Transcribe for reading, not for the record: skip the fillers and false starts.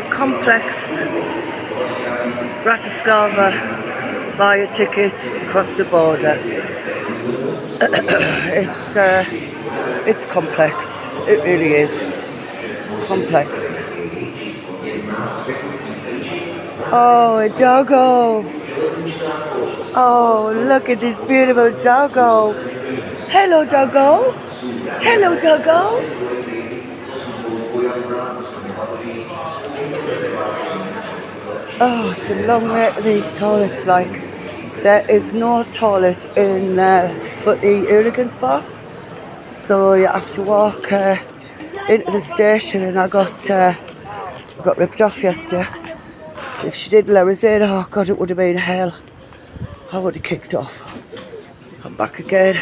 the complex Bratislava, buy a ticket, cross the border. It's complex. It really is complex. Oh, a doggo! Oh, look at this beautiful doggo! Hello, doggo! Hello, doggo! Oh, it's a long way to these toilets. Like, there is no toilet in for the hooligan spot, so you have to walk into the station. And I got ripped off yesterday. If she didn't let us in, oh God, it would have been hell. I would have kicked off. I'm back again.